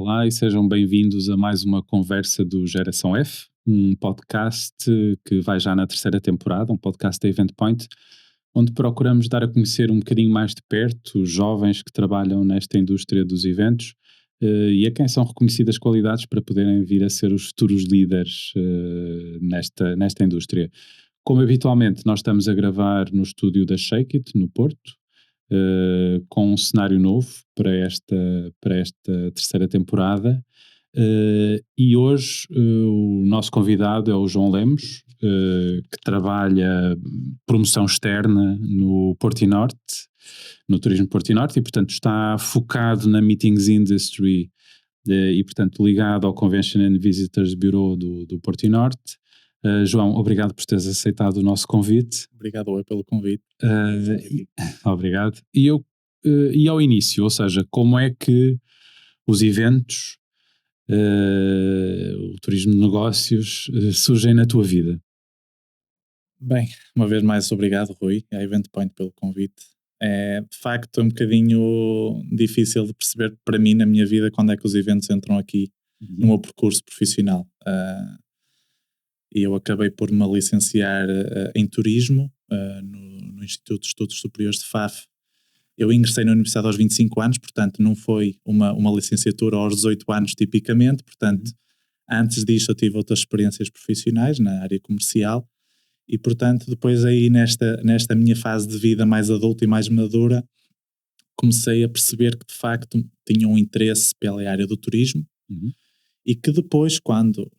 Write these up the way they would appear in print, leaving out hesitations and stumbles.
Olá e sejam bem-vindos a mais uma conversa do Geração F, um podcast que vai já na terceira temporada, um podcast da Event Point, onde procuramos dar a conhecer um bocadinho mais de perto os jovens que trabalham nesta indústria dos eventos e a quem são reconhecidas qualidades para poderem vir a ser os futuros líderes nesta indústria. Como habitualmente, nós estamos a gravar no estúdio da Shake It, no Porto, com um cenário novo para esta terceira temporada. E hoje o nosso convidado é o João Lemos, que trabalha promoção externa no Portinorte, no Turismo Portinorte, e portanto está focado na Meetings Industry e portanto ligado ao Convention and Visitors Bureau do Portinorte. João, obrigado por teres aceitado o nosso convite. Obrigado eu pelo convite. Obrigado. E ao início, ou seja, como é que os eventos, o turismo de negócios surgem na tua vida? Bem, uma vez mais obrigado, Rui, à Event Point pelo convite. É de facto um bocadinho difícil de perceber para mim na minha vida quando é que os eventos entram aqui no meu percurso profissional. E eu acabei por me licenciar em turismo no Instituto de Estudos Superiores de Faf. Eu ingressei na universidade aos 25 anos, portanto não foi uma licenciatura aos 18 anos tipicamente, portanto antes disso eu tive outras experiências profissionais na área comercial e portanto depois aí nesta minha fase de vida mais adulta e mais madura comecei a perceber que de facto tinha um interesse pela área do turismo. E que depois, quando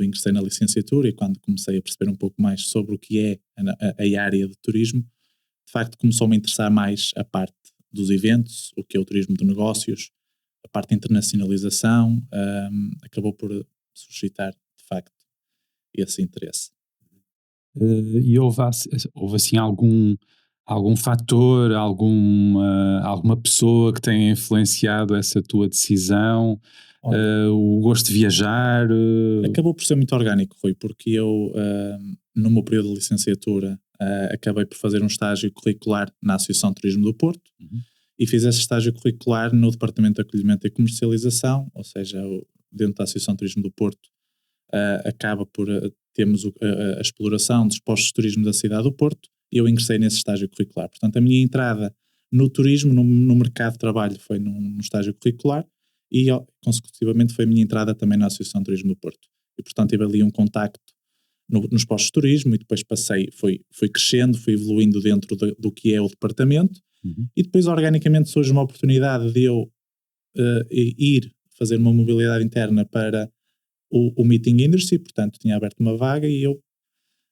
ingressei na licenciatura e quando comecei a perceber um pouco mais sobre o que é a área de turismo, de facto começou-me a interessar mais a parte dos eventos, o que é o turismo de negócios, a parte de internacionalização, acabou por suscitar, de facto, esse interesse. E houve assim algum fator, alguma pessoa que tenha influenciado essa tua decisão? O gosto de viajar? Acabou por ser muito orgânico, Rui, porque eu, no meu período de licenciatura, acabei por fazer um estágio curricular na Associação de Turismo do Porto e fiz esse estágio curricular no Departamento de Acolhimento e Comercialização, ou seja, dentro da Associação de Turismo do Porto, acaba por termos a exploração dos postos de turismo da cidade do Porto e eu ingressei nesse estágio curricular. Portanto, a minha entrada no turismo, no mercado de trabalho, foi num estágio curricular e, consecutivamente, foi a minha entrada também na Associação de Turismo do Porto. E, portanto, tive ali um contacto nos postos de turismo e depois fui crescendo, fui evoluindo dentro do que é o departamento e depois, organicamente, surge uma oportunidade de eu ir fazer uma mobilidade interna para o Meeting Industry, portanto tinha aberto uma vaga e eu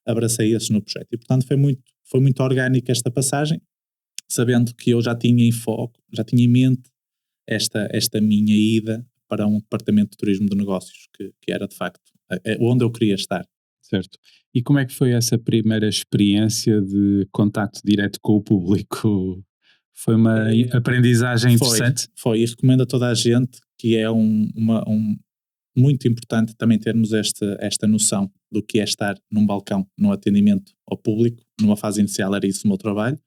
abracei esse no projeto. E portanto foi muito orgânica esta passagem, sabendo que eu já tinha em foco, já tinha em mente esta minha ida para um departamento de turismo de negócios, que era de facto onde eu queria estar. Certo. E como é que foi essa primeira experiência de contacto direto com o público? Foi uma aprendizagem interessante? Foi, e recomendo a toda a gente que é muito importante também termos esta noção do que é estar num balcão, num atendimento ao público. Numa fase inicial era isso o meu trabalho.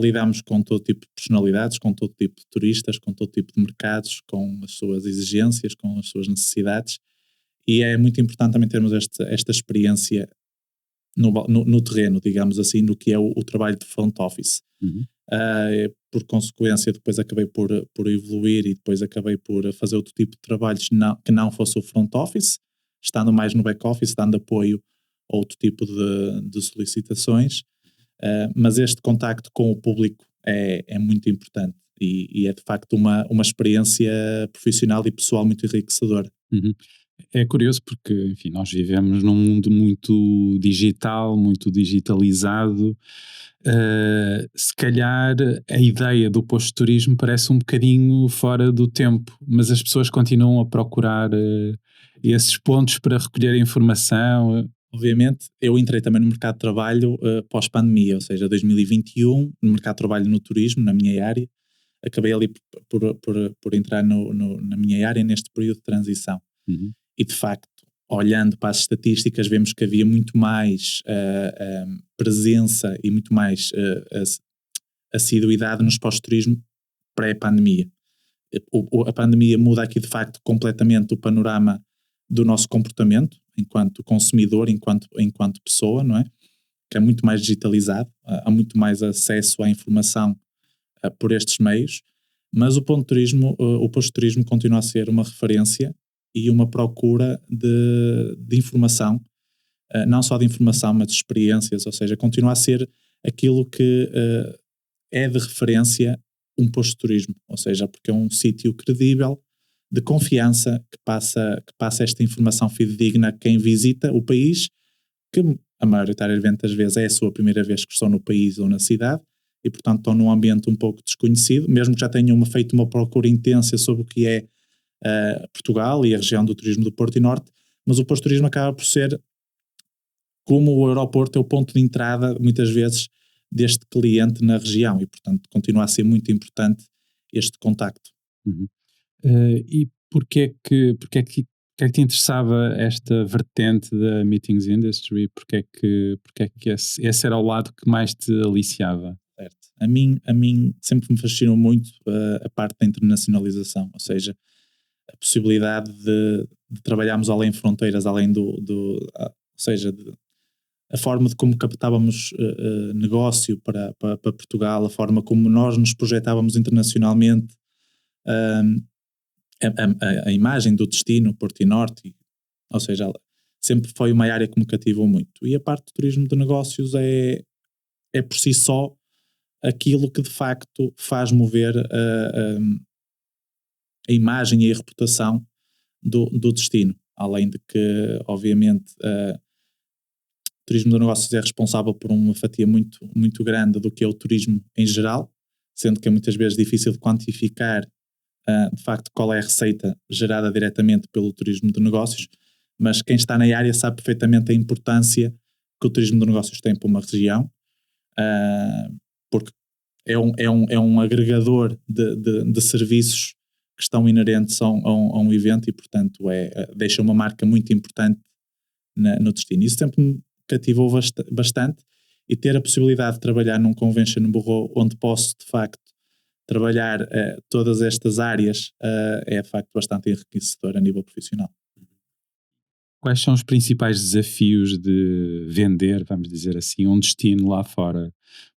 Lidamos com todo tipo de personalidades, com todo tipo de turistas, com todo tipo de mercados, com as suas exigências, com as suas necessidades, e é muito importante também termos esta experiência no terreno, digamos assim, no que é o trabalho de front office. Por consequência, depois acabei por evoluir e depois acabei por fazer outro tipo de trabalhos que não fosse o front office, estando mais no back office, dando apoio a outro tipo de solicitações, mas este contacto com o público é muito importante e é de facto uma experiência profissional e pessoal muito enriquecedora. É curioso porque, enfim, nós vivemos num mundo muito digital, muito digitalizado. Se calhar a ideia do posto de turismo parece um bocadinho fora do tempo, mas as pessoas continuam a procurar esses pontos para recolher informação. Obviamente, eu entrei também no mercado de trabalho pós-pandemia, ou seja, 2021, no mercado de trabalho no turismo, na minha área. Acabei ali por entrar na minha área neste período de transição. E de facto, olhando para as estatísticas, vemos que havia muito mais presença e muito mais assiduidade nos pós-turismo pré-pandemia. a pandemia muda aqui de facto completamente o panorama do nosso comportamento enquanto consumidor, enquanto pessoa, não é? Que é muito mais digitalizado, há muito mais acesso à informação por estes meios, mas o posto de turismo continua a ser uma referência e uma procura de informação, não só de informação, mas de experiências, ou seja, continua a ser aquilo que é de referência um posto de turismo, ou seja, porque é um sítio credível, de confiança, que passa esta informação fidedigna a quem visita o país, que a maioritariamente das vezes é a sua primeira vez que estão no país ou na cidade, e portanto estão num ambiente um pouco desconhecido, mesmo que já tenham feito uma procura intensa sobre o que é Portugal e a região do turismo do Porto e Norte, mas o posto de turismo acaba por ser, como o aeroporto, é o ponto de entrada, muitas vezes, deste cliente na região, e portanto continua a ser muito importante este contacto. Uhum. E porquê é que te interessava esta vertente da Meetings Industry? Porquê é que esse era o lado que mais te aliciava? Certo. A mim sempre me fascinou muito a parte da internacionalização, ou seja, a possibilidade de trabalharmos além fronteiras, além ou seja, a forma de como captávamos negócio para Portugal, a forma como nós nos projetávamos internacionalmente, a imagem do destino, Porto e Norte, ou seja, sempre foi uma área que me cativou muito. E a parte do turismo de negócios é por si só aquilo que de facto faz mover a imagem e a reputação do destino. Além de que, obviamente, o turismo de negócios é responsável por uma fatia muito, muito grande do que é o turismo em geral, sendo que é muitas vezes difícil de quantificar de facto qual é a receita gerada diretamente pelo turismo de negócios, mas quem está na área sabe perfeitamente a importância que o turismo de negócios tem para uma região, porque é um agregador de serviços que estão inerentes a um evento e, portanto, deixa uma marca muito importante no destino. Isso sempre me cativou bastante, e ter a possibilidade de trabalhar num convention bureau onde posso, de facto, trabalhar todas estas áreas é, de facto, bastante enriquecedor a nível profissional. Quais são os principais desafios de vender, vamos dizer assim, um destino lá fora?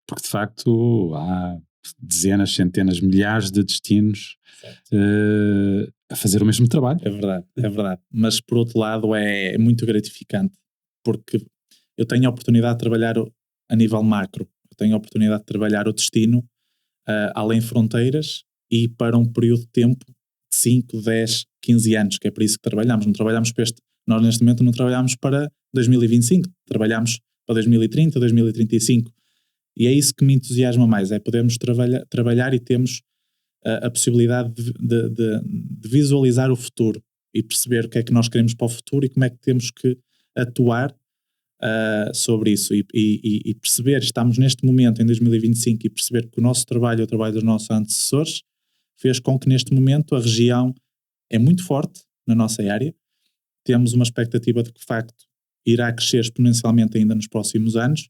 Porque de facto há dezenas, centenas, milhares de destinos a fazer o mesmo trabalho. É verdade, é verdade. Mas por outro lado é muito gratificante, porque eu tenho a oportunidade de trabalhar a nível macro, eu tenho a oportunidade de trabalhar o destino além fronteiras e para um período de tempo de 5, 10, 15 anos, que é para isso que trabalhamos. Não trabalhamos para nós neste momento não trabalhamos para 2025, trabalhamos para 2030, 2035. E é isso que me entusiasma mais, é podermos trabalhar e temos a possibilidade de visualizar o futuro e perceber o que é que nós queremos para o futuro e como é que temos que atuar sobre isso e perceber, estamos neste momento em 2025 e perceber que o nosso trabalho, o trabalho dos nossos antecessores, fez com que neste momento a região é muito forte na nossa área, temos uma expectativa de que de facto irá crescer exponencialmente ainda nos próximos anos,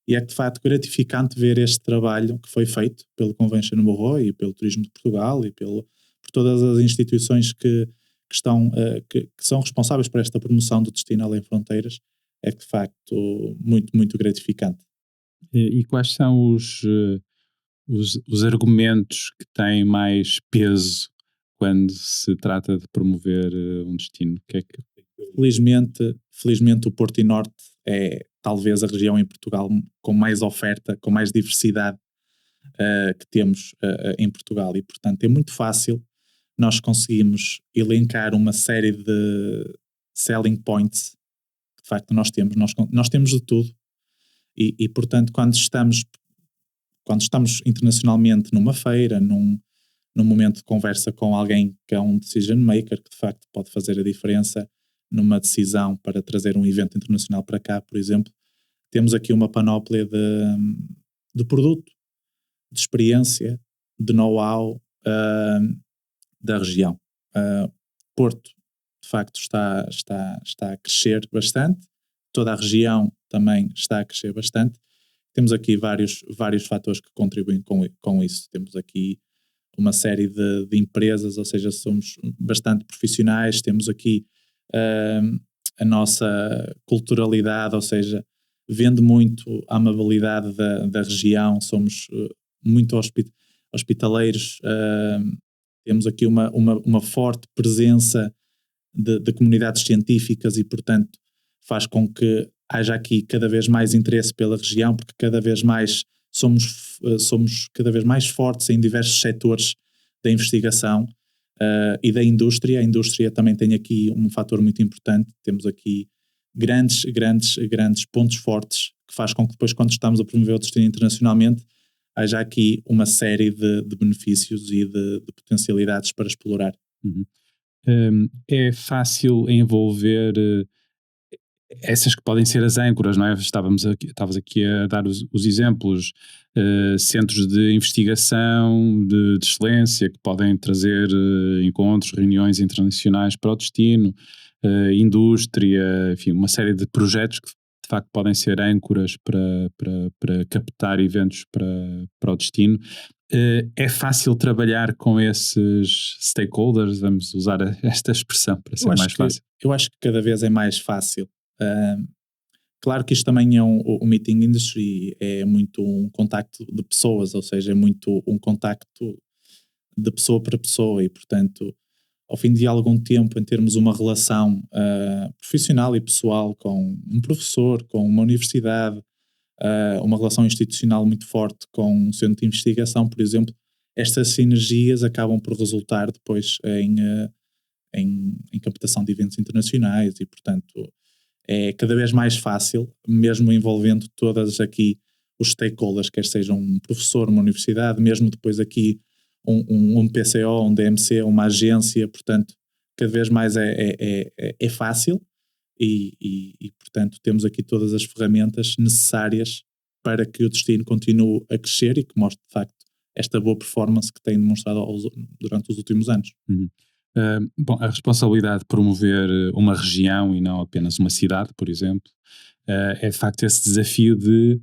e é de facto gratificante ver este trabalho que foi feito pelo Convention Bureau e pelo Turismo de Portugal e por todas as instituições que são responsáveis por esta promoção do destino além fronteiras. É de facto muito, muito gratificante. E quais são os argumentos que têm mais peso quando se trata de promover um destino? Que é que... Felizmente o Porto e Norte é talvez a região em Portugal com mais oferta, com mais diversidade que temos em Portugal, e portanto é muito fácil nós conseguimos elencar uma série de selling points que de facto nós temos de tudo, e portanto quando estamos internacionalmente numa feira, num momento de conversa com alguém que é um decision maker, que de facto pode fazer a diferença numa decisão para trazer um evento internacional para cá, por exemplo, temos aqui uma panóplia de produto, de experiência, de know-how da região. Porto, de facto, está a crescer bastante, toda a região também está a crescer bastante. Temos aqui vários fatores que contribuem com isso. Temos aqui uma série de empresas, ou seja, somos bastante profissionais, temos aqui a nossa culturalidade, ou seja, vende muito a amabilidade da região, somos muito hospitaleiros, temos aqui uma forte presença de comunidades científicas e, portanto, faz com que haja aqui cada vez mais interesse pela região, porque cada vez mais somos cada vez mais fortes em diversos setores da investigação e da indústria. A indústria também tem aqui um fator muito importante, temos aqui grandes pontos fortes que faz com que depois, quando estamos a promover o destino internacionalmente, haja aqui uma série de benefícios e de potencialidades para explorar. Uhum. É fácil envolver essas que podem ser as âncoras, não é? Estavas aqui a dar os exemplos, centros de investigação de excelência que podem trazer encontros, reuniões internacionais para o destino, indústria, enfim, uma série de projetos que de facto podem ser âncoras para captar eventos para o destino. É fácil trabalhar com esses stakeholders, vamos usar esta expressão para ser mais fácil. Eu acho que cada vez é mais fácil. Claro que isto também é o Meeting Industry é muito um contacto de pessoas, ou seja, é muito um contacto de pessoa para pessoa e, portanto, ao fim de algum tempo, em termos uma relação profissional e pessoal com um professor, com uma universidade, uma relação institucional muito forte com um centro de investigação, por exemplo, estas sinergias acabam por resultar depois em captação de eventos internacionais e, portanto, é cada vez mais fácil, mesmo envolvendo todas aqui os stakeholders, quer seja um professor, uma universidade, mesmo depois aqui um PCO, um DMC, uma agência, portanto, cada vez mais é fácil e, portanto, temos aqui todas as ferramentas necessárias para que o destino continue a crescer e que mostre, de facto, esta boa performance que tem demonstrado durante os últimos anos. Uhum. Bom, a responsabilidade de promover uma região e não apenas uma cidade, por exemplo, é de facto esse desafio de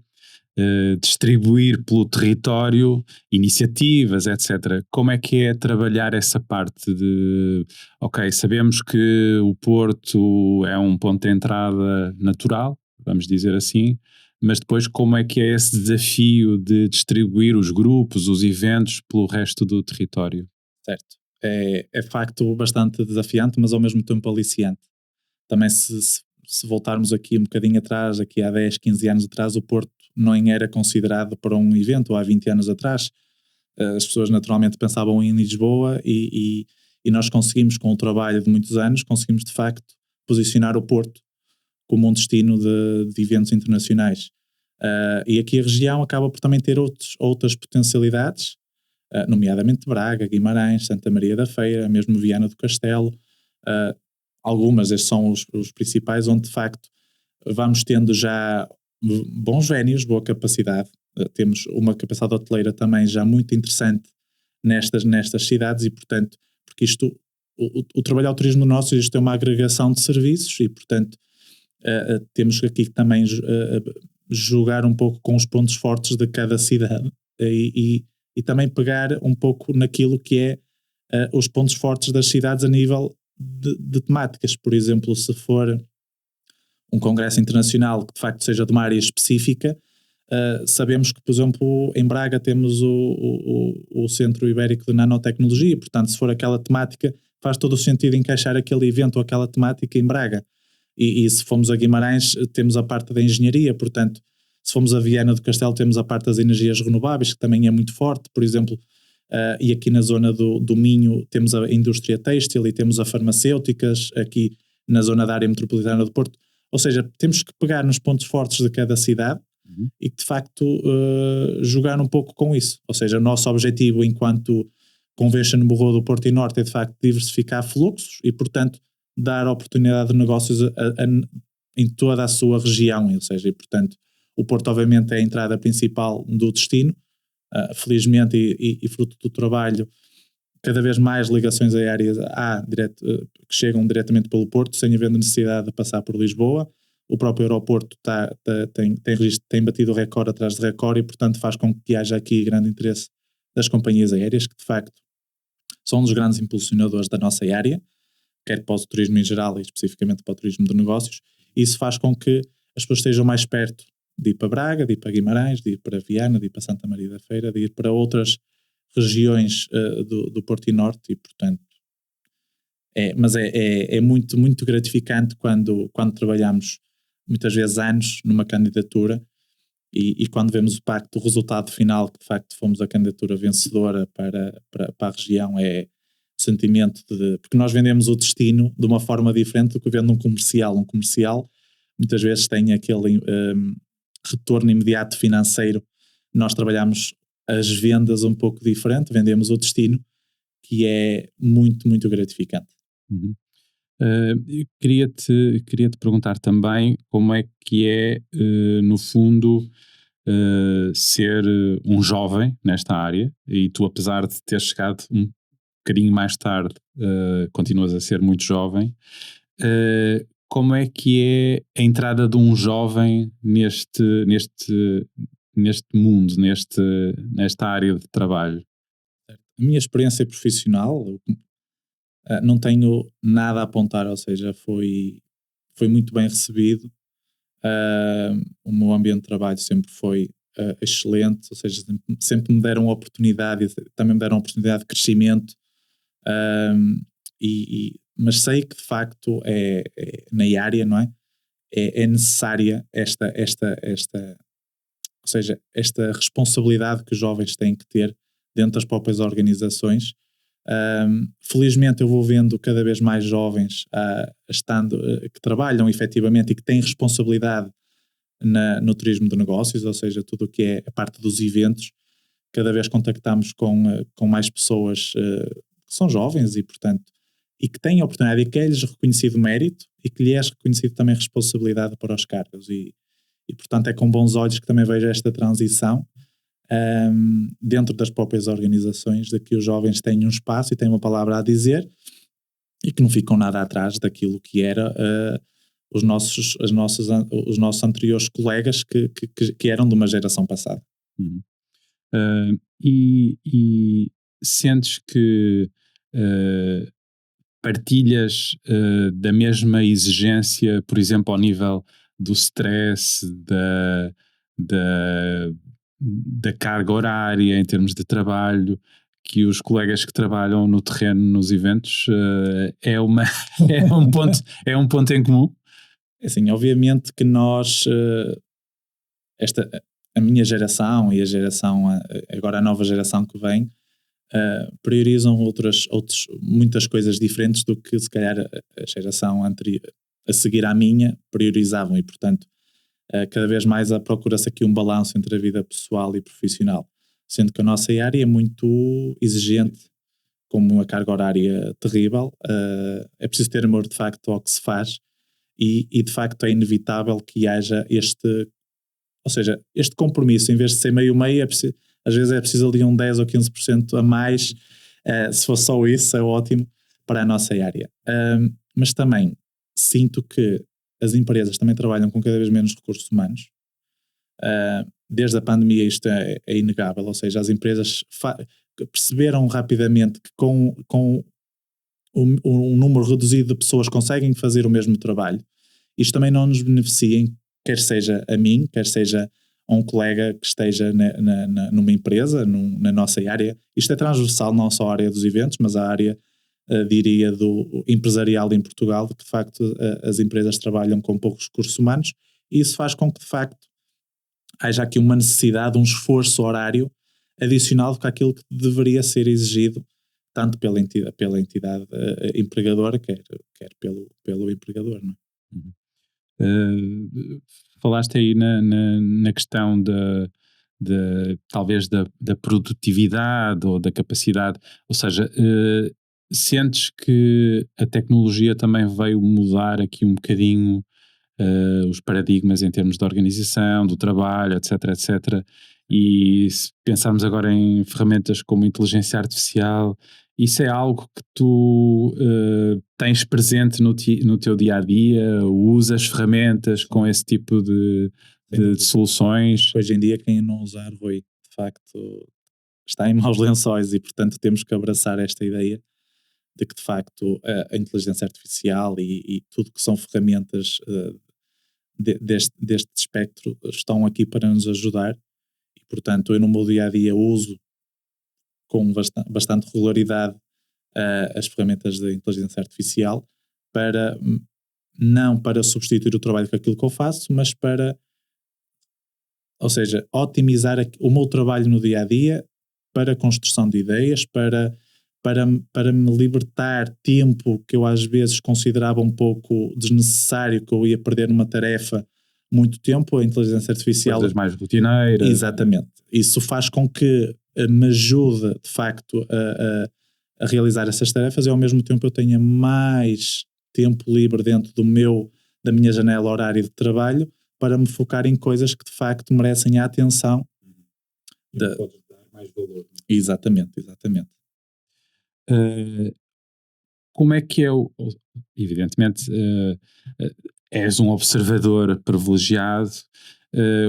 distribuir pelo território iniciativas, etc. Como é que é trabalhar essa parte de, ok, sabemos que o Porto é um ponto de entrada natural, vamos dizer assim, mas depois como é que é esse desafio de distribuir os grupos, os eventos pelo resto do território? Certo. É de facto bastante desafiante, mas ao mesmo tempo aliciante. Também se voltarmos aqui um bocadinho atrás, aqui há 10, 15 anos atrás, o Porto não era considerado para um evento, ou há 20 anos atrás, as pessoas naturalmente pensavam em Lisboa e nós conseguimos, com o trabalho de muitos anos, conseguimos de facto posicionar o Porto como um destino de eventos internacionais. E aqui a região acaba por também ter outras potencialidades, nomeadamente Braga, Guimarães, Santa Maria da Feira, mesmo Viana do Castelo, algumas, estes são os principais, onde de facto vamos tendo já bons vénios, boa capacidade, temos uma capacidade hoteleira também já muito interessante nestas cidades e, portanto, porque isto, o trabalho ao turismo nosso, isto é uma agregação de serviços e, portanto, temos aqui também jogar um pouco com os pontos fortes de cada cidade e também pegar um pouco naquilo que é os pontos fortes das cidades a nível de temáticas. Por exemplo, se for um congresso internacional que de facto seja de uma área específica, sabemos que, por exemplo, em Braga temos o Centro Ibérico de Nanotecnologia, portanto, se for aquela temática, faz todo o sentido encaixar aquele evento ou aquela temática em Braga. E se formos a Guimarães, temos a parte da engenharia, portanto, se formos a Viana do Castelo, temos a parte das energias renováveis, que também é muito forte, por exemplo, e aqui na zona do Minho temos a indústria têxtil e temos a farmacêuticas, aqui na zona da área metropolitana do Porto. Ou seja, temos que pegar nos pontos fortes de cada cidade e de facto jogar um pouco com isso. Ou seja, o nosso objetivo enquanto Convention Bureau do Porto e Norte é de facto diversificar fluxos e, portanto, dar oportunidade de negócios em toda a sua região, ou seja, e portanto o Porto obviamente é a entrada principal do destino, felizmente e fruto do trabalho, cada vez mais ligações aéreas que chegam diretamente pelo Porto, sem haver necessidade de passar por Lisboa. O próprio aeroporto tem batido recorde atrás de recorde e portanto faz com que haja aqui grande interesse das companhias aéreas, que de facto são um dos grandes impulsionadores da nossa área, quer para o turismo em geral e especificamente para o turismo de negócios. Isso faz com que as pessoas estejam mais perto de ir para Braga, de ir para Guimarães, de ir para Viana, de ir para Santa Maria da Feira, de ir para outras regiões do Porto e Norte, e portanto mas é muito, muito gratificante quando trabalhamos muitas vezes anos numa candidatura e quando vemos o resultado final, que de facto fomos a candidatura vencedora para a região, é o sentimento porque nós vendemos o destino de uma forma diferente do que vende um comercial. Um comercial muitas vezes tem aquele retorno imediato financeiro. Nós trabalhamos as vendas um pouco diferente, vendemos o destino, que é muito, muito gratificante. Uhum. Eu queria te perguntar também como é que é, no fundo, ser um jovem nesta área, e tu, apesar de ter chegado um bocadinho mais tarde, continuas a ser muito jovem. Como é que é a entrada de um jovem neste mundo, nesta área de trabalho? A minha experiência profissional, não tenho nada a apontar, ou seja, foi muito bem recebido. O meu ambiente de trabalho sempre foi excelente, ou seja, sempre me deram oportunidade, também me deram oportunidade de crescimento, mas sei que de facto na área, não é? É necessária ou seja, esta responsabilidade que os jovens têm que ter dentro das próprias organizações. Felizmente eu vou vendo cada vez mais jovens que trabalham efetivamente e que têm responsabilidade no turismo de negócios, ou seja, tudo o que é a parte dos eventos. Cada vez contactamos com mais pessoas que são jovens e, portanto, e que têm a oportunidade, e que é-lhes reconhecido mérito e que lhes é reconhecido também responsabilidade para os cargos. E portanto, é com bons olhos que também vejo esta transição dentro das próprias organizações, de que os jovens têm um espaço e têm uma palavra a dizer e que não ficam nada atrás daquilo que era os nossos anteriores colegas que eram de uma geração passada. Uhum. E sentes que partilhas da mesma exigência, por exemplo, ao nível do stress, da carga horária em termos de trabalho, que os colegas que trabalham no terreno, nos eventos, é um ponto em comum? Assim, obviamente que nós, a minha geração e agora a nova geração que vem, priorizam muitas coisas diferentes do que se calhar a geração anterior, a seguir à minha, priorizavam, e portanto cada vez mais procura-se aqui um balanço entre a vida pessoal e profissional, sendo que a nossa área é muito exigente, com uma carga horária terrível. É preciso ter amor de facto ao que se faz e de facto é inevitável que haja ou seja, este compromisso, em vez de ser meio-meio, às vezes é preciso ali um 10 ou 15% a mais. Se for só isso, é ótimo para a nossa área. Mas também sinto que as empresas também trabalham com cada vez menos recursos humanos. Desde a pandemia isto é inegável, ou seja, as empresas perceberam rapidamente que com um número reduzido de pessoas conseguem fazer o mesmo trabalho. Isto também não nos beneficia, quer seja a mim, quer seja a um colega que esteja numa empresa, na nossa área. Isto é transversal, não só à área dos eventos, mas à área, diria, do empresarial em Portugal, de que de facto as empresas trabalham com poucos recursos humanos, e isso faz com que de facto haja aqui uma necessidade, um esforço horário adicional do que aquilo que deveria ser exigido, tanto pela entidade empregadora, quer pelo empregador, não é? Uhum. Falaste aí na questão talvez da produtividade ou da capacidade, ou seja, sentes que a tecnologia também veio mudar aqui um bocadinho os paradigmas em termos de organização, do trabalho, etc, etc. E se pensarmos agora em ferramentas como inteligência artificial, isso é algo que tu tens presente no teu dia-a-dia? Usas ferramentas com esse tipo de soluções? Hoje em dia, quem não usar, Rui, de facto, está em maus lençóis e, portanto, temos que abraçar esta ideia de que, de facto, a inteligência artificial e tudo que são ferramentas deste espectro estão aqui para nos ajudar e, portanto, eu no meu dia-a-dia uso com bastante regularidade as ferramentas de inteligência artificial para, não para substituir o trabalho com aquilo que eu faço, mas para, ou seja, otimizar o meu trabalho no dia-a-dia para a construção de ideias, para me libertar tempo que eu às vezes considerava um pouco desnecessário, que eu ia perder numa tarefa muito tempo, a inteligência artificial... Coisas mais rotineiras. Exatamente. Isso faz com que me ajude, de facto, a realizar essas tarefas e ao mesmo tempo eu tenha mais tempo livre dentro da minha janela horária de trabalho para me focar em coisas que de facto merecem a atenção. Podes dar mais valor. Exatamente. Como é que é evidentemente, és um observador privilegiado,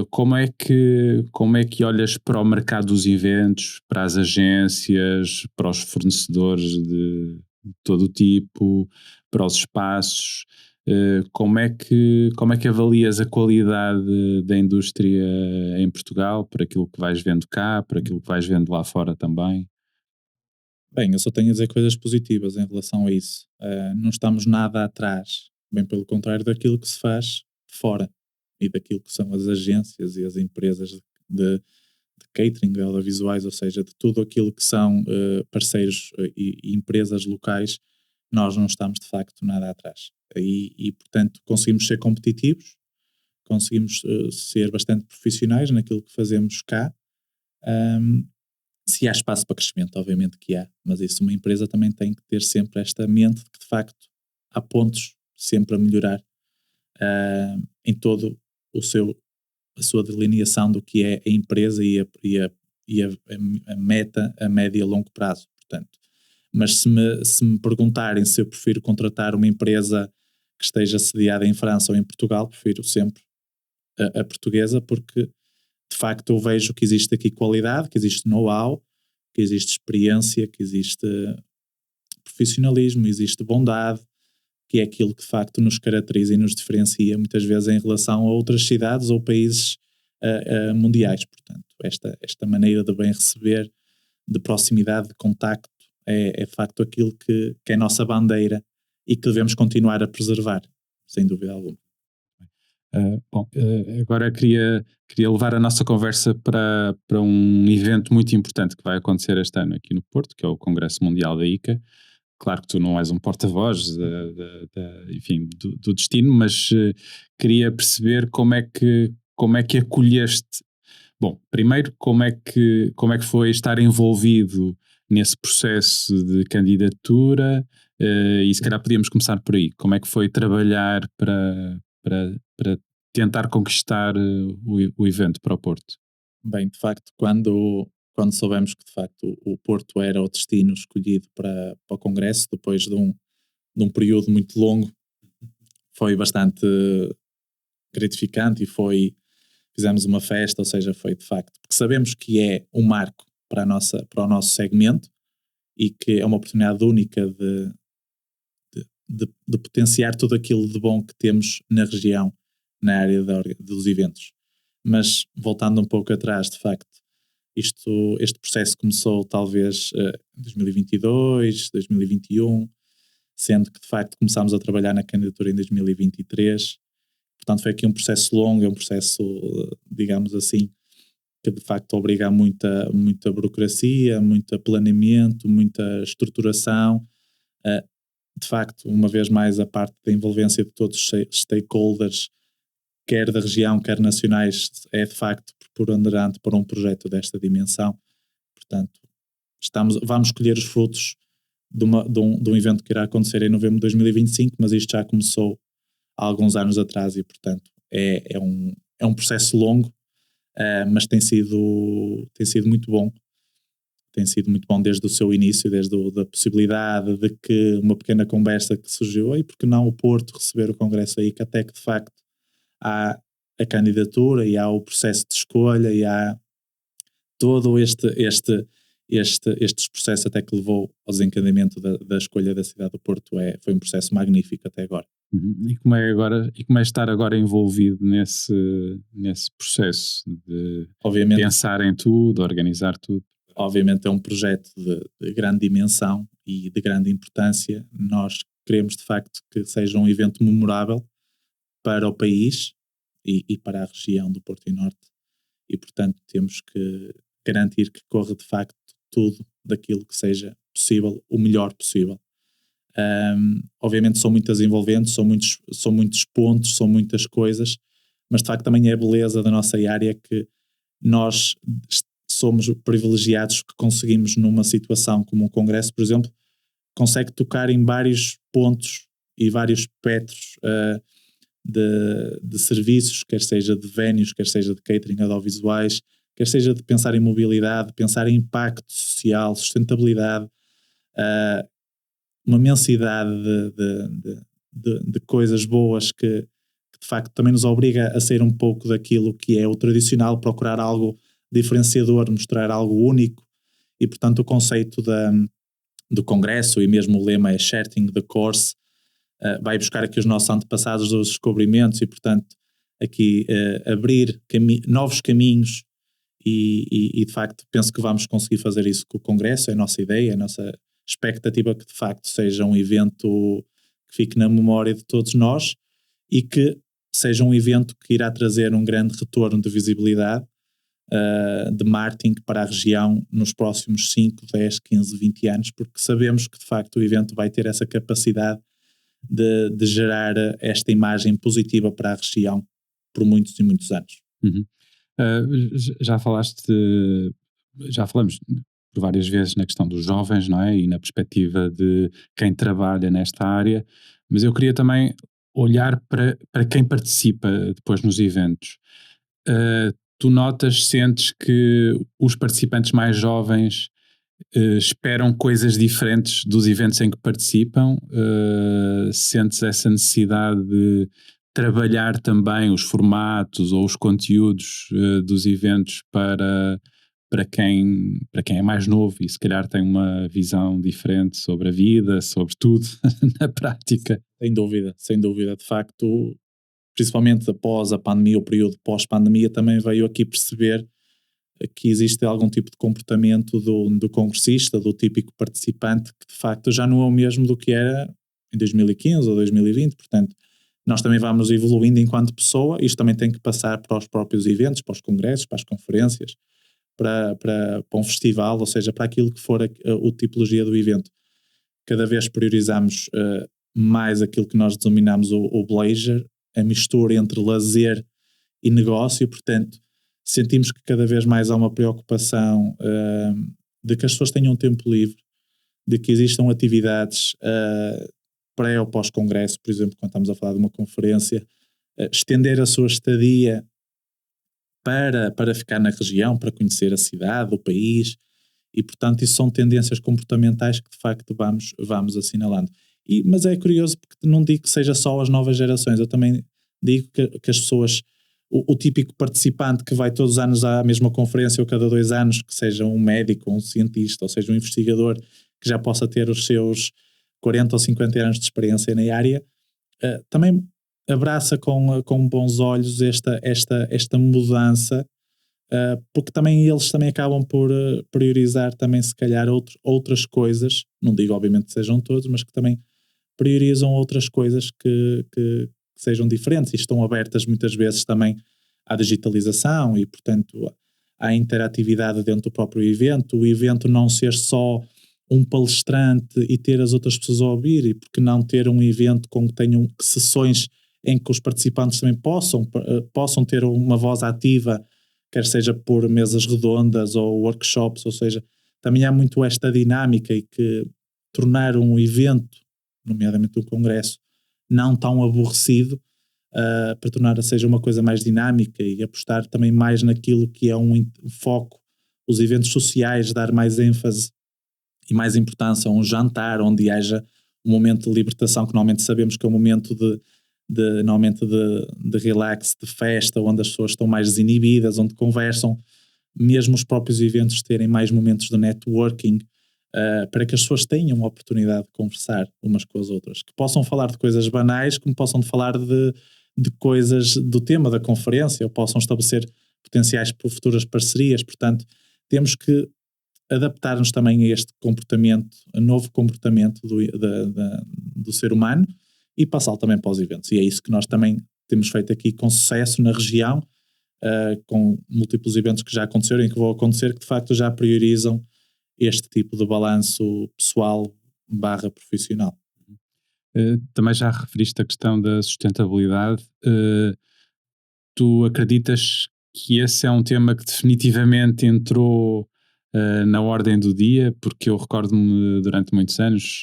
como é que olhas para o mercado dos eventos, para as agências, para os fornecedores de todo o tipo, para os espaços, como é que avalias a qualidade da indústria em Portugal, para aquilo que vais vendo cá, para aquilo que vais vendo lá fora também? Bem, eu só tenho a dizer coisas positivas em relação a isso. Não estamos nada atrás, bem pelo contrário daquilo que se faz fora e daquilo que são as agências e as empresas de catering, de audiovisuais, ou seja, de tudo aquilo que são parceiros e empresas locais, nós não estamos de facto nada atrás. E portanto, conseguimos ser competitivos, conseguimos ser bastante profissionais naquilo que fazemos cá. Se há espaço para crescimento, obviamente que há, mas isso uma empresa também tem que ter sempre esta mente de que de facto há pontos sempre a melhorar em todo a sua delineação do que é a empresa e a meta a médio e a longo prazo, portanto. Mas se me perguntarem se eu prefiro contratar uma empresa que esteja sediada em França ou em Portugal, prefiro sempre a portuguesa, porque de facto eu vejo que existe aqui qualidade, que existe know-how, que existe experiência, que existe profissionalismo, existe bondade, que é aquilo que de facto nos caracteriza e nos diferencia muitas vezes em relação a outras cidades ou países mundiais. Portanto, esta maneira de bem receber, de proximidade, de contacto, é de facto aquilo que é a nossa bandeira e que devemos continuar a preservar, sem dúvida alguma. Agora queria levar a nossa conversa para um evento muito importante que vai acontecer este ano aqui no Porto, que é o Congresso Mundial da ICA. Claro que tu não és um porta-voz enfim, do destino, mas queria perceber como é que acolheste. Bom, primeiro, como é que foi estar envolvido nesse processo de candidatura, e se calhar podíamos começar por aí. Como é que foi trabalhar para tentar conquistar o evento para o Porto? Bem, de facto, quando soubemos que de facto o Porto era o destino escolhido para o Congresso, depois de um período muito longo, foi bastante gratificante e fizemos uma festa, ou seja, foi de facto, porque sabemos que é um marco para o nosso segmento e que é uma oportunidade única de potenciar tudo aquilo de bom que temos na região, na área dos eventos. Mas voltando um pouco atrás, de facto, este processo começou talvez em 2022, 2021, sendo que de facto começámos a trabalhar na candidatura em 2023. Portanto, foi aqui um processo longo, é um processo, digamos assim, que de facto obriga a muita burocracia, muito planeamento, muita estruturação. De facto, uma vez mais, a parte da envolvência de todos os stakeholders, quer da região, quer nacionais, é de facto preponderante para um projeto desta dimensão. Portanto, vamos colher os frutos de um evento que irá acontecer em novembro de 2025, mas isto já começou há alguns anos atrás e, portanto, é um processo longo, mas tem sido muito bom. Tem sido muito bom desde o seu início, desde a possibilidade de que uma pequena conversa que surgiu, e porque não o Porto receber o Congresso aí, que até que de facto há a candidatura e há o processo de escolha e há todo este este processo até que levou ao desencadeamento da escolha da cidade do Porto foi um processo magnífico até agora. E como é estar agora envolvido nesse processo de Obviamente, pensar em tudo, organizar tudo? Obviamente é um projeto de grande dimensão e de grande importância. Nós queremos de facto que seja um evento memorável para o país e para a região do Porto e Norte, e portanto temos que garantir que corra de facto tudo daquilo que seja possível, o melhor possível. Obviamente são muitas envolventes, são muitos pontos, são muitas coisas, mas de facto também é a beleza da nossa área que nós somos privilegiados que conseguimos numa situação como um congresso, por exemplo, consegue tocar em vários pontos e vários espectros de serviços, quer seja de venues, quer seja de catering, audiovisuais, quer seja de pensar em mobilidade, pensar em impacto social, sustentabilidade, uma imensidade de coisas boas que de facto também nos obriga a ser um pouco daquilo que é o tradicional, procurar algo diferenciador, mostrar algo único, e portanto o conceito do congresso e mesmo o lema é Sharing the Course, vai buscar aqui os nossos antepassados dos descobrimentos e portanto aqui abrir novos caminhos e de facto penso que vamos conseguir fazer isso com o congresso. É a nossa ideia, a nossa expectativa que de facto seja um evento que fique na memória de todos nós e que seja um evento que irá trazer um grande retorno de visibilidade, de marketing para a região nos próximos 5, 10, 15, 20 anos, porque sabemos que de facto o evento vai ter essa capacidade de gerar esta imagem positiva para a região por muitos e muitos anos. Uhum. Já falamos por várias vezes na questão dos jovens, não é? E na perspectiva de quem trabalha nesta área, mas eu queria também olhar para quem participa depois nos eventos. Tu sentes que os participantes mais jovens esperam coisas diferentes dos eventos em que participam? Sentes essa necessidade de trabalhar também os formatos ou os conteúdos dos eventos para quem é mais novo e se calhar tem uma visão diferente sobre a vida, sobre tudo na prática? Sem dúvida, de facto, principalmente após a pandemia, o período pós-pandemia, também veio aqui perceber que existe algum tipo de comportamento do congressista, do típico participante, que de facto já não é o mesmo do que era em 2015 ou 2020, portanto nós também vamos evoluindo enquanto pessoa. Isto também tem que passar para os próprios eventos, para os congressos, para as conferências, para um festival, ou seja, para aquilo que for a tipologia do evento. Cada vez priorizamos mais aquilo que nós denominamos o leisure, a mistura entre lazer e negócio, portanto sentimos que cada vez mais há uma preocupação de que as pessoas tenham tempo livre, de que existam atividades pré ou pós-congresso, por exemplo, quando estamos a falar de uma conferência, estender a sua estadia para ficar na região, para conhecer a cidade, o país, e portanto isso são tendências comportamentais que de facto vamos assinalando. Mas é curioso porque não digo que seja só as novas gerações, eu também digo que as pessoas, o típico participante que vai todos os anos à mesma conferência ou cada 2 anos, que seja um médico, um cientista, ou seja um investigador que já possa ter os seus 40 ou 50 anos de experiência na área, também abraça com bons olhos esta mudança, porque também eles também acabam por priorizar também se calhar outras coisas, não digo obviamente que sejam todos, mas que também priorizam outras coisas que sejam diferentes e estão abertas muitas vezes também à digitalização e portanto à interatividade dentro do próprio evento, o evento não ser só um palestrante e ter as outras pessoas a ouvir, e porque não ter um evento com que tenham sessões em que os participantes também possam ter uma voz ativa, quer seja por mesas redondas ou workshops, ou seja, também há muito esta dinâmica e que tornar um evento, nomeadamente um congresso, não tão aborrecido, para tornar seja uma coisa mais dinâmica e apostar também mais naquilo que é um foco, os eventos sociais, dar mais ênfase e mais importância a um jantar onde haja um momento de libertação, que normalmente sabemos que é um momento normalmente de relax, de festa, onde as pessoas estão mais desinibidas, onde conversam mesmo os próprios eventos terem mais momentos de networking, para que as pessoas tenham a oportunidade de conversar umas com as outras, que possam falar de coisas banais, como possam falar de coisas do tema da conferência, ou possam estabelecer potenciais por futuras parcerias. Portanto, temos que adaptar-nos também a este comportamento, a novo comportamento do ser humano, e passá-lo também para os eventos. E é isso que nós também temos feito aqui com sucesso na região, com múltiplos eventos que já aconteceram e que vão acontecer, que de facto já priorizam este tipo de balanço pessoal / profissional. Também já referiste a questão da sustentabilidade. Tu acreditas que esse é um tema que definitivamente entrou na ordem do dia? Porque eu recordo-me durante muitos anos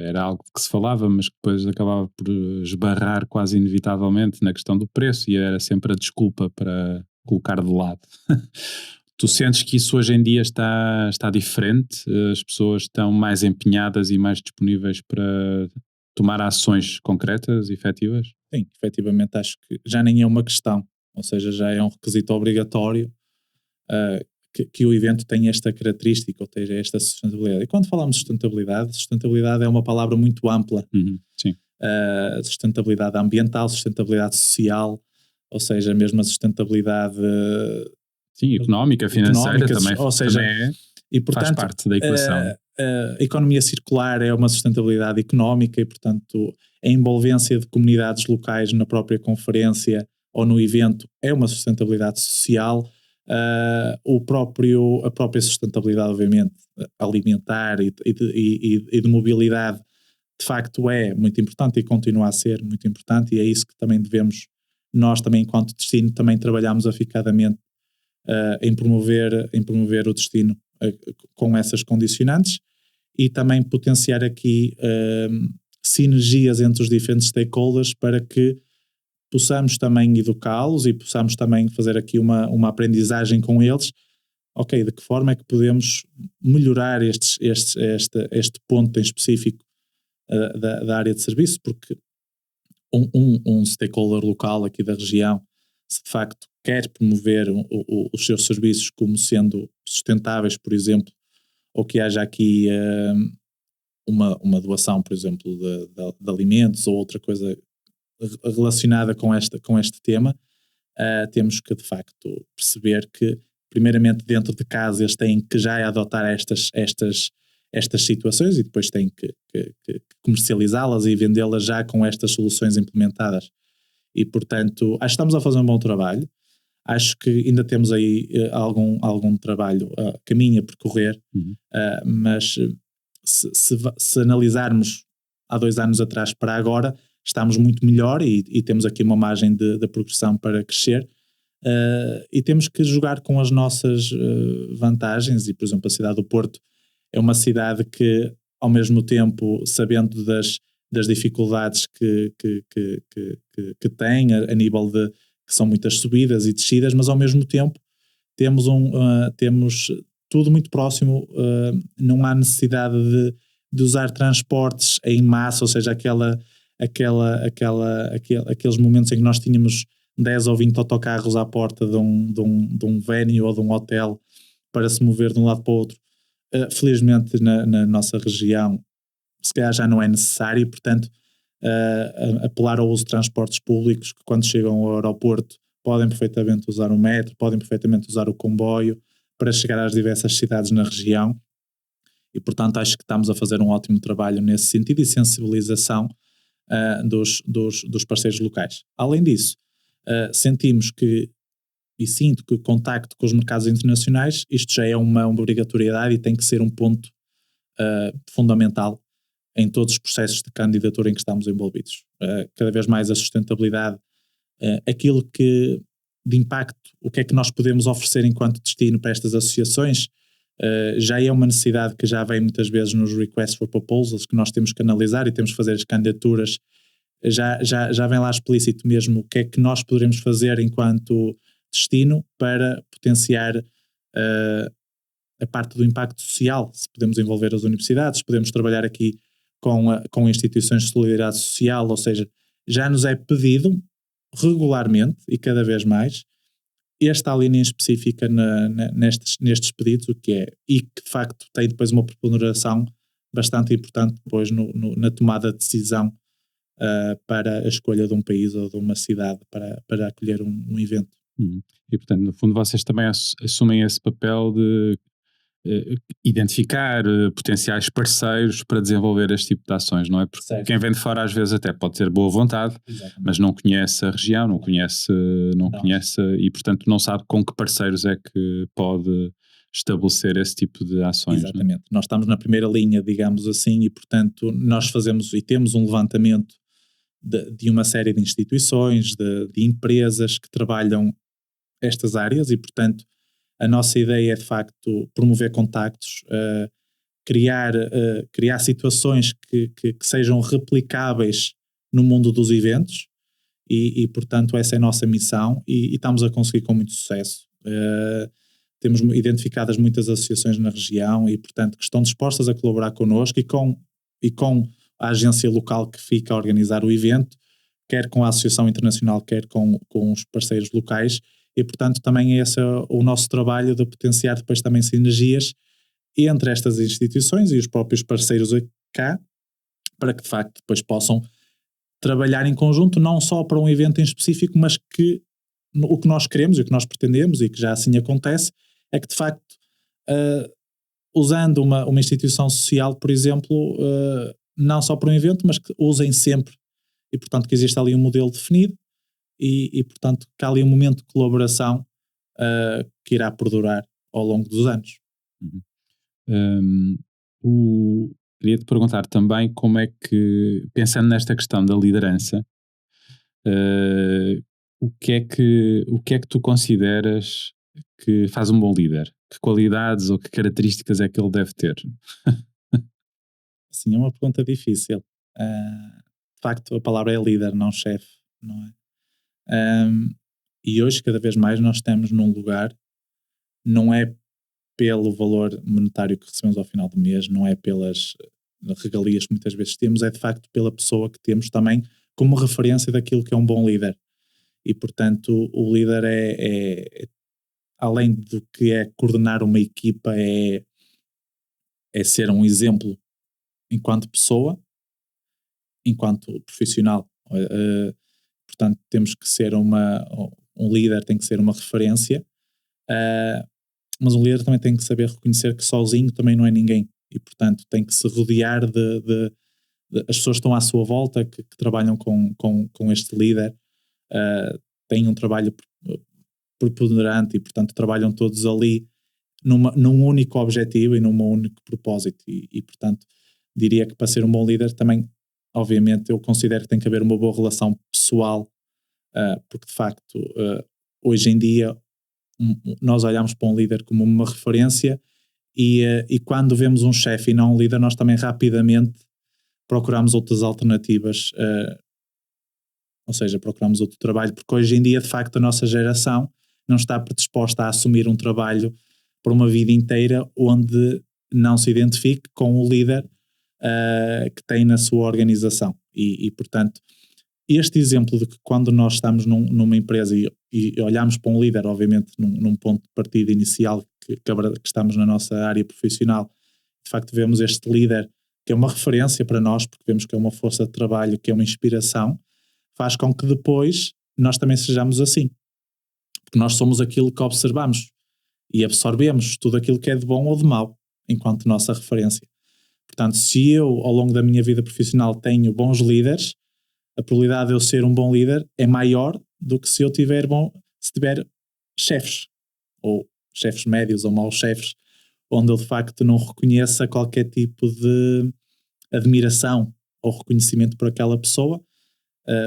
era algo que se falava, mas que depois acabava por esbarrar quase inevitavelmente na questão do preço, e era sempre a desculpa para colocar de lado. Tu sentes que isso hoje em dia está diferente? As pessoas estão mais empenhadas e mais disponíveis para tomar ações concretas e efetivas? Sim, efetivamente acho que já nem é uma questão, ou seja, já é um requisito obrigatório que o evento tenha esta característica, ou seja, esta sustentabilidade. E quando falamos de sustentabilidade é uma palavra muito ampla. Sim. Sustentabilidade ambiental, sustentabilidade social, ou seja, mesmo a sustentabilidade sim, económica, financeira também, ou seja, também e, portanto, faz parte da equação. A economia circular é uma sustentabilidade económica e, portanto, a envolvência de comunidades locais na própria conferência ou no evento é uma sustentabilidade social. A própria sustentabilidade, obviamente, alimentar e de mobilidade, de facto é muito importante e continua a ser muito importante, e é isso que também devemos, nós também enquanto destino, também trabalhamos aficadamente em promover o destino com essas condicionantes, e também potenciar aqui sinergias entre os diferentes stakeholders para que possamos também educá-los e possamos também fazer aqui uma aprendizagem com eles. Ok, de que forma é que podemos melhorar este ponto em específico da área de serviço, porque um stakeholder local aqui da região, se de facto quer promover os seus serviços como sendo sustentáveis, por exemplo, ou que haja aqui uma doação, por exemplo, de alimentos ou outra coisa relacionada com este tema, temos que de facto perceber que primeiramente dentro de casa eles têm que já adotar estas situações e depois têm que comercializá-las e vendê-las já com estas soluções implementadas. E portanto acho que estamos a fazer um bom trabalho. Acho que ainda temos aí algum trabalho caminho a percorrer, mas se analisarmos há 2 anos atrás para agora, estamos muito melhor e temos aqui uma margem de progressão para crescer, e temos que jogar com as nossas vantagens. E, por exemplo, a cidade do Porto é uma cidade que, ao mesmo tempo, sabendo das dificuldades que tem a nível de que são muitas subidas e descidas, mas ao mesmo tempo temos tudo muito próximo, não há necessidade de usar transportes em massa, ou seja, aqueles momentos em que nós tínhamos 10 ou 20 autocarros à porta de um venue ou de um hotel para se mover de um lado para o outro. Felizmente na nossa região se calhar já não é necessário, portanto apelar ao uso de transportes públicos, que quando chegam ao aeroporto podem perfeitamente usar o metro, podem perfeitamente usar o comboio para chegar às diversas cidades na região, e portanto acho que estamos a fazer um ótimo trabalho nesse sentido e sensibilização dos parceiros locais. Além disso, sentimos que, e sinto que o contacto com os mercados internacionais, isto já é uma obrigatoriedade e tem que ser um ponto fundamental em todos os processos de candidatura em que estamos envolvidos. Cada vez mais a sustentabilidade, aquilo que de impacto, o que é que nós podemos oferecer enquanto destino para estas associações, já é uma necessidade que já vem muitas vezes nos requests for proposals, que nós temos que analisar e temos que fazer as candidaturas, já vem lá explícito mesmo o que é que nós poderemos fazer enquanto destino para potenciar a parte do impacto social. Se podemos envolver as universidades, podemos trabalhar aqui com instituições de solidariedade social, ou seja, já nos é pedido regularmente e cada vez mais esta linha específica nestes pedidos, o que é, e que de facto tem depois uma preponderação bastante importante depois na tomada de decisão para a escolha de um país ou de uma cidade para acolher um evento. E portanto, no fundo, vocês também assumem esse papel de identificar potenciais parceiros para desenvolver este tipo de ações, não é? Porque certo. Quem vem de fora às vezes até pode ter boa vontade, Exatamente. mas não conhece a região, não conhece e portanto não sabe com que parceiros é que pode estabelecer esse tipo de ações. Exatamente. Não é? Nós estamos na primeira linha, digamos assim, e portanto nós fazemos e temos um levantamento de uma série de instituições, de empresas que trabalham estas áreas e portanto a nossa ideia é de facto promover contactos, criar situações que sejam replicáveis no mundo dos eventos e portanto essa é a nossa missão e estamos a conseguir com muito sucesso. Temos identificadas muitas associações na região e portanto que estão dispostas a colaborar connosco e com a agência local que fica a organizar o evento, quer com a associação internacional, quer com os parceiros locais. E, portanto, também esse é o nosso trabalho de potenciar depois também sinergias entre estas instituições e os próprios parceiros cá, para que de facto depois possam trabalhar em conjunto, não só para um evento em específico, mas que o que nós queremos e o que nós pretendemos, e que já assim acontece, é que de facto, usando uma instituição social, por exemplo, não só para um evento, mas que usem sempre, e portanto que existe ali um modelo definido, e portanto que há ali um momento de colaboração que irá perdurar ao longo dos anos. Queria-te perguntar também como é que, pensando nesta questão da liderança, o que é que tu consideras que faz um bom líder? Que qualidades ou que características é que ele deve ter? Sim, é uma pergunta difícil. De facto, a palavra é líder, não chefe, não é? E hoje, cada vez mais, nós estamos num lugar, não é pelo valor monetário que recebemos ao final do mês, não é pelas regalias que muitas vezes temos, é de facto pela pessoa que temos também como referência daquilo que é um bom líder. E, portanto, o líder além do que é coordenar uma equipa, é ser um exemplo enquanto pessoa, enquanto profissional. Portanto, temos que ser um líder tem que ser uma referência, mas um líder também tem que saber reconhecer que sozinho também não é ninguém e, portanto, tem que se rodear de as pessoas que estão à sua volta, que trabalham com este líder, têm um trabalho preponderante e, portanto, trabalham todos ali num único objetivo e num único propósito e, portanto, diria que para ser um bom líder também, obviamente, eu considero que tem que haver uma boa relação pessoal, porque de facto, hoje em dia, nós olhamos para um líder como uma referência e quando vemos um chefe e não um líder, nós também rapidamente procuramos outras alternativas, ou seja, procuramos outro trabalho, porque hoje em dia, de facto, a nossa geração não está predisposta a assumir um trabalho por uma vida inteira onde não se identifique com o líder que tem na sua organização. E, portanto, este exemplo de que quando nós estamos numa empresa e olhamos para um líder, obviamente num ponto de partida inicial que estamos na nossa área profissional, de facto vemos este líder que é uma referência para nós, porque vemos que é uma força de trabalho, que é uma inspiração, faz com que depois nós também sejamos assim. Porque nós somos aquilo que observamos e absorvemos tudo aquilo que é de bom ou de mau, enquanto nossa referência. Portanto, se eu, ao longo da minha vida profissional, tenho bons líderes, a probabilidade de eu ser um bom líder é maior do que se eu tiver chefes, ou chefes médios ou maus chefes, onde eu de facto não reconheça qualquer tipo de admiração ou reconhecimento por aquela pessoa,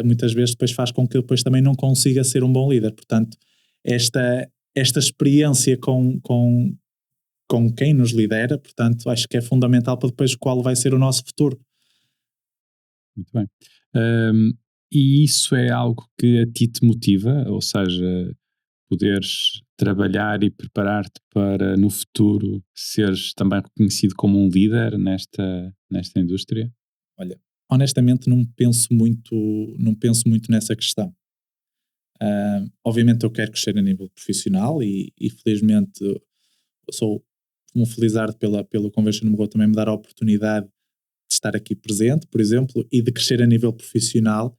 muitas vezes depois faz com que eu depois também não consiga ser um bom líder. Portanto, esta experiência com quem nos lidera, portanto, acho que é fundamental para depois qual vai ser o nosso futuro. Muito bem. E isso é algo que a ti te motiva? Ou seja, poderes trabalhar e preparar-te para no futuro seres também reconhecido como um líder nesta indústria? Olha, honestamente não penso muito nessa questão. Obviamente eu quero crescer a nível profissional e felizmente eu sou um felizardo pelo Convention Grow também me dar a oportunidade de estar aqui presente, por exemplo, e de crescer a nível profissional.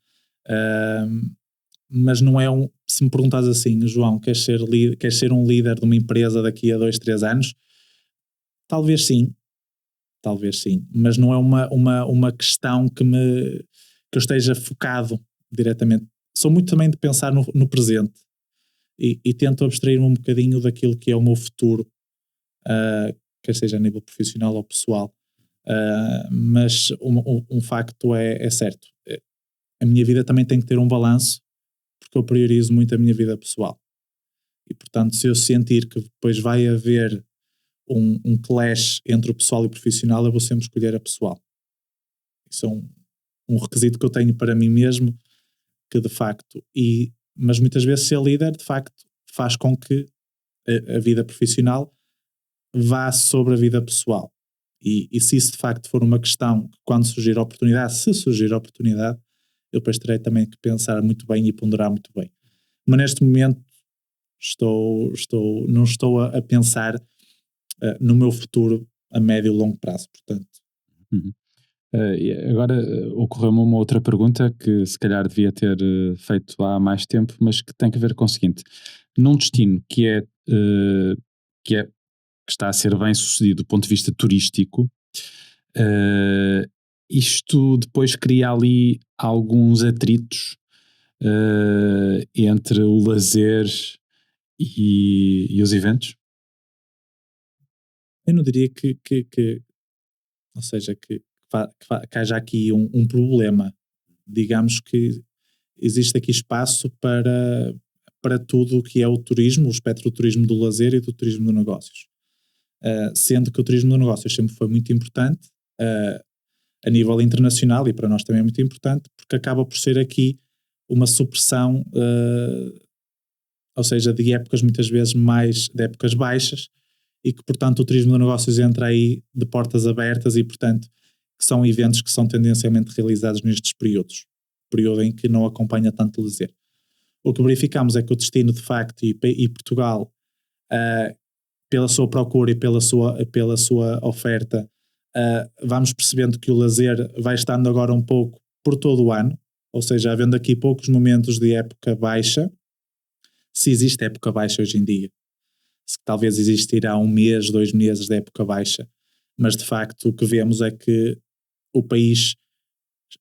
Mas não é se me perguntas assim, João, queres ser um líder de uma empresa daqui a 2, 3 anos? Talvez sim, mas não é uma questão que eu esteja focado diretamente. Sou muito também de pensar no presente e tento abstrair-me um bocadinho daquilo que é o meu futuro, quer seja a nível profissional ou pessoal. Mas um facto é certo. A minha vida também tem que ter um balanço, porque eu priorizo muito a minha vida pessoal. E, portanto, se eu sentir que depois vai haver um clash entre o pessoal e o profissional, eu vou sempre escolher a pessoal. Isso é um requisito que eu tenho para mim mesmo, que de facto, mas muitas vezes ser líder, de facto, faz com que a vida profissional vá sobre a vida pessoal. E se isso de facto for uma questão, quando surgir a oportunidade, se surgir a oportunidade, eu depois terei também que pensar muito bem e ponderar muito bem. Mas neste momento não estou a pensar no meu futuro a médio e longo prazo, portanto. Uhum. E agora ocorreu-me uma outra pergunta que se calhar devia ter feito há mais tempo, mas que tem a ver com o seguinte: num destino que está a ser bem sucedido do ponto de vista turístico, isto depois cria ali alguns atritos entre o lazer e os eventos? Eu não diria ou seja, que haja aqui um problema. Digamos que existe aqui espaço para tudo o que é o turismo, o espectro do turismo do lazer e do turismo de negócios. Sendo que o turismo de negócios sempre foi muito importante a nível internacional e para nós também é muito importante, porque acaba por ser aqui uma supressão, ou seja, de épocas muitas vezes de épocas baixas, e que portanto o turismo de negócios entra aí de portas abertas e portanto que são eventos que são tendencialmente realizados nestes período em que não acompanha tanto lazer. O que verificamos é que o destino de facto e Portugal, pela sua procura e pela sua oferta, vamos percebendo que o lazer vai estando agora um pouco por todo o ano, ou seja, havendo aqui poucos momentos de época baixa, se existe época baixa hoje em dia. Se talvez existirá 1 mês, 2 meses de época baixa, mas de facto o que vemos é que o país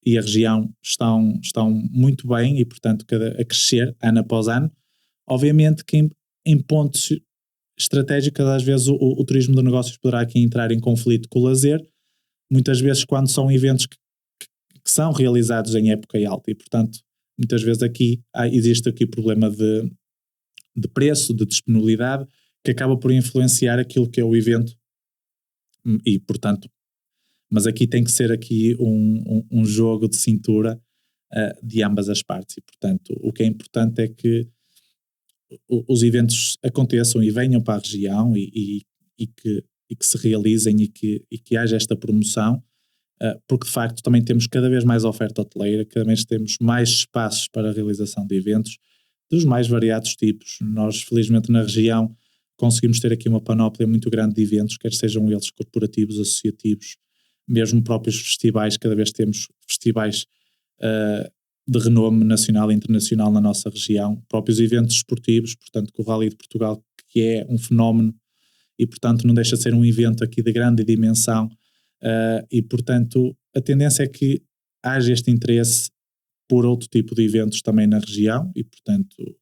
e a região estão muito bem e portanto a crescer ano após ano. Obviamente que em pontos estratégicos às vezes o turismo de negócios poderá aqui entrar em conflito com o lazer, muitas vezes quando são eventos que são realizados em época alta e portanto muitas vezes existe aqui problema de preço, de disponibilidade, que acaba por influenciar aquilo que é o evento e portanto, mas aqui tem que ser aqui um jogo de cintura de ambas as partes e portanto o que é importante é que os eventos aconteçam e venham para a região e que se realizem e que haja esta promoção, porque de facto também temos cada vez mais oferta hoteleira, cada vez temos mais espaços para a realização de eventos dos mais variados tipos. Nós felizmente na região conseguimos ter aqui uma panóplia muito grande de eventos, quer sejam eles corporativos, associativos, mesmo próprios festivais, cada vez temos festivais de renome nacional e internacional na nossa região, próprios eventos esportivos, portanto com o Rally de Portugal, que é um fenómeno e portanto não deixa de ser um evento aqui de grande dimensão e portanto a tendência é que haja este interesse por outro tipo de eventos também na região e portanto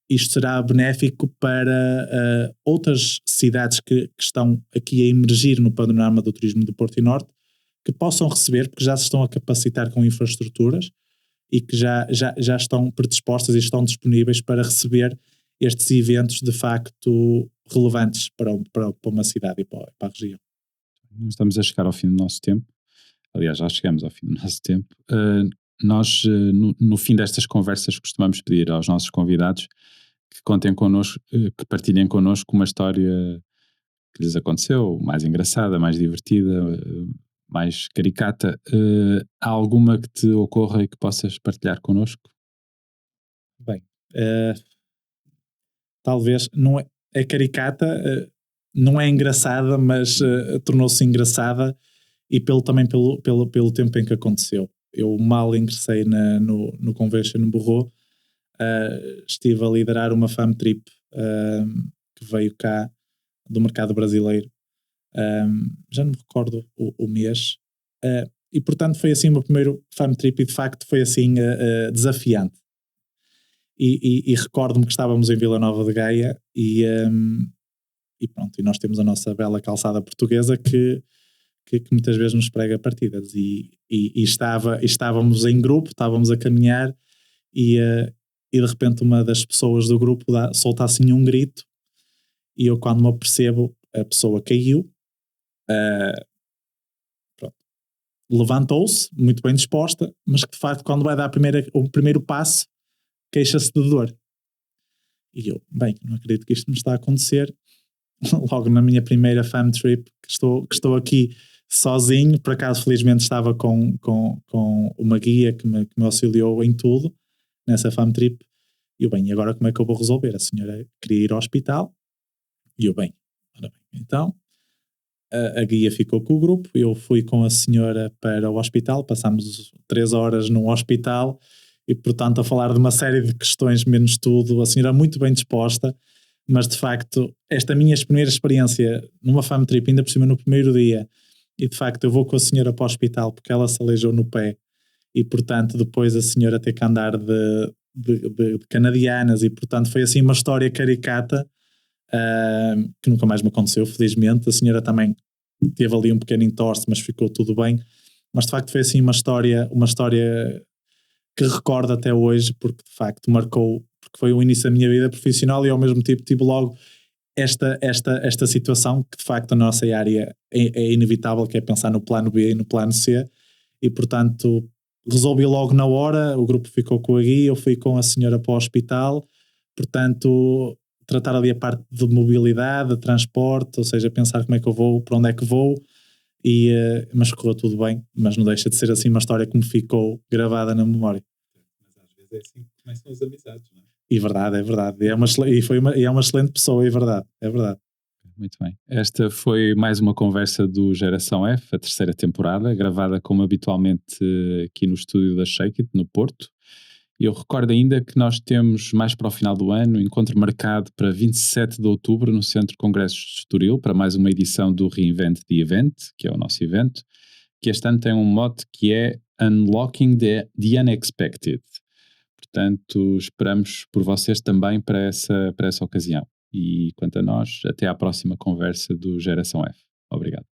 isto será benéfico para outras cidades que estão aqui a emergir no panorama do turismo do Porto e Norte, que possam receber, porque já se estão a capacitar com infraestruturas e que já estão predispostas e estão disponíveis para receber estes eventos de facto relevantes para uma cidade e para a região. Estamos a chegar ao fim do nosso tempo. Aliás, já chegamos ao fim do nosso tempo. Nós, no fim destas conversas, costumamos pedir aos nossos convidados que contem connosco, que partilhem connosco uma história que lhes aconteceu, mais engraçada, mais divertida, mais caricata. Há alguma que te ocorra e que possas partilhar connosco? Bem, Talvez, não é caricata, não é engraçada, mas tornou-se engraçada e também pelo tempo em que aconteceu. Eu mal ingressei no Convention no Borro, estive a liderar uma fam trip que veio cá do mercado brasileiro. Já não me recordo o mês. E portanto foi assim o meu primeiro fam trip e de facto foi assim desafiante. E recordo-me que estávamos em Vila Nova de Gaia e pronto, e nós temos a nossa bela calçada portuguesa que muitas vezes nos prega partidas e estávamos em grupo, estávamos a caminhar e de repente uma das pessoas do grupo solta assim um grito e eu quando me apercebo a pessoa caiu, levantou-se muito bem disposta, mas que de facto quando vai dar o primeiro passo queixa-se de dor. E eu, bem, não acredito que isto me está a acontecer logo na minha primeira fam trip que estou aqui sozinho, por acaso felizmente estava com uma guia que me auxiliou em tudo nessa fam trip e eu, bem, e agora como é que eu vou resolver? A senhora queria ir ao hospital e eu, bem, então a guia ficou com o grupo, eu fui com a senhora para o hospital, passámos 3 horas no hospital e portanto a falar de uma série de questões menos tudo, a senhora muito bem disposta, mas de facto esta minha primeira experiência numa fam trip, ainda por cima no primeiro dia, e de facto eu vou com a senhora para o hospital porque ela se aleijou no pé e portanto depois a senhora ter que andar de canadianas e portanto foi assim uma história caricata que nunca mais me aconteceu, felizmente. A senhora também teve ali um pequeno entorse, mas ficou tudo bem. Mas de facto foi assim uma história que recordo até hoje, porque de facto marcou, porque foi o início da minha vida profissional e ao mesmo tempo tive logo esta situação que de facto a nossa área é inevitável, que é pensar no plano B e no plano C, e portanto resolvi logo na hora, o grupo ficou com a guia, eu fui com a senhora para o hospital, portanto tratar ali a parte de mobilidade, de transporte, ou seja, pensar como é que eu vou, para onde é que vou, mas correu tudo bem, mas não deixa de ser assim uma história que me ficou gravada na memória. Mas às vezes é assim que começam as amizades, não é? E verdade, é verdade. É uma excelente pessoa, é verdade, é verdade. Muito bem. Esta foi mais uma conversa do Geração F, a terceira temporada, gravada como habitualmente aqui no estúdio da Shake It, no Porto. E eu recordo ainda que nós temos, mais para o final do ano, um encontro marcado para 27 de outubro no Centro de Congressos de Estoril, para mais uma edição do Reinvent the Event, que é o nosso evento, que este ano tem um mote que é Unlocking the Unexpected. Portanto, esperamos por vocês também para essa ocasião. E quanto a nós, até à próxima conversa do Geração F. Obrigado.